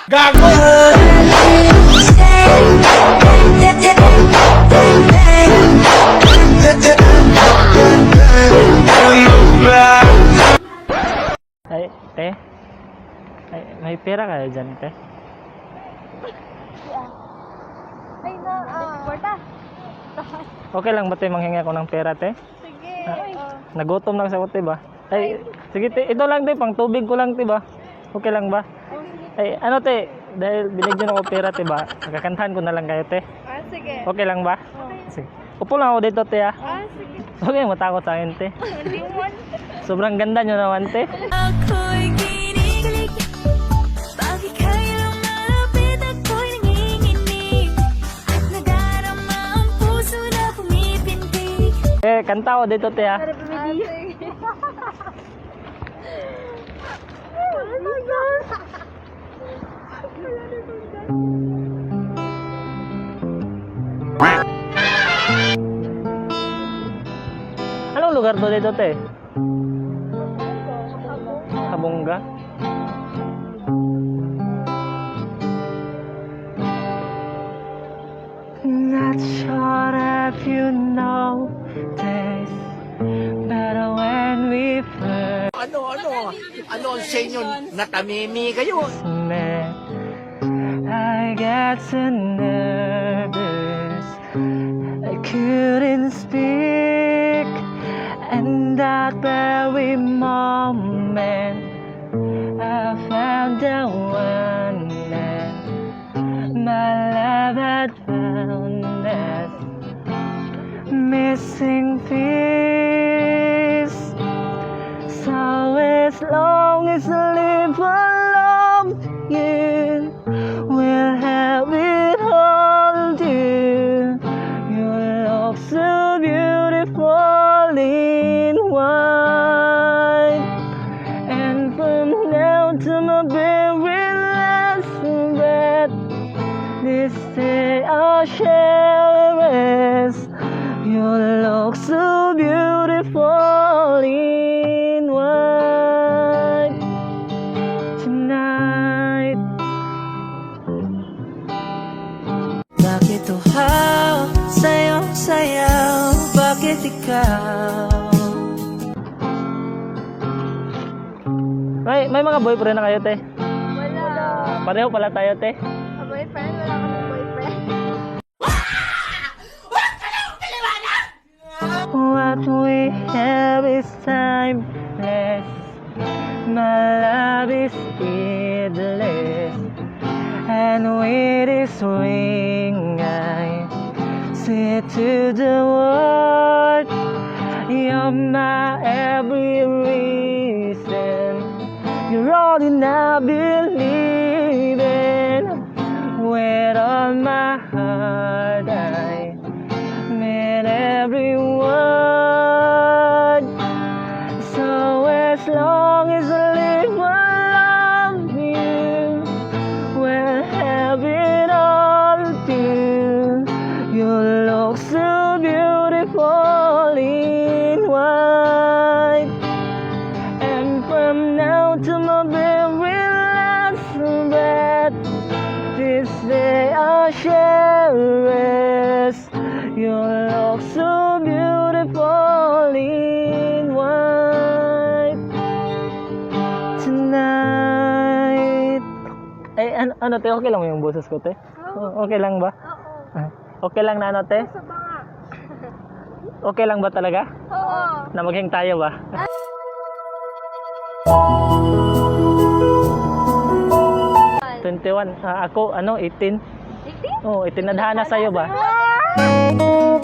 Gago! Ay, te? Ay, may pera kayo dyan, te? Ay, Porta. Okay lang ba, te, manghingi ako ng pera, te? Sige. Nagutom lang sa te ba? Ay, sige, te, ito lang, te, pang tubig ko lang, te, ba? Okay lang ba? Ay, ano, te, dahil binigyan ako pera, te, ba? Nakakantahan ko na lang kayo, te. Sige. Okay lang ba? Sige. Upo lang ako dito, te, ah. Sige. Huwag kayong matakot sa akin, te. Hindi mo. Sobrang ganda nyo naman, te. Ako'y kinikilig, bakit kailang malapit ako'y nanginginig, at nadarama ang puso na pumipintig. Eh, kanta ako dito, te, ah. Sige. Oh my God. Anong lugar to dito, te? Habongga? Not sure if you know this, but when we first Ano ang sa inyo? Natamimi kayo. met, I got so nervous, I couldn't speak, and that very moment I found the one that my love had found us, missing piece. So as long as I live alone, you will have it all, dear. You look so beautiful in white, and from now to my very last breath, this day I'll cherish. You look so beautiful in white tonight. Bakit uhaw sa'yong sayaw? Bakit ikaw? May mga boyfriend na kayo, te? Wala. Pareho pala tayo, te. Boyfriend? Wala kang boyfriend? What we have is timeless. My love is endless, and with this ring I say to the world, you're my every reason. You're all that I believe in. With all my heart I mean every word. So as long as I live, I love you. We'll have it all, too. You look so beautiful in white, and from now to my very last breath, this day I'll cherish. You look so beautiful in white tonight. Ay, ano, te? Okay lang mo yung boses ko, te? Okay lang ba? Okay lang na, ano, te? Sa banga. Okay lang ba talaga? Oo. Na maghing tayo ba? Ako, 18. 18? Oo, 18 nadhana sa'yo ba? Ah!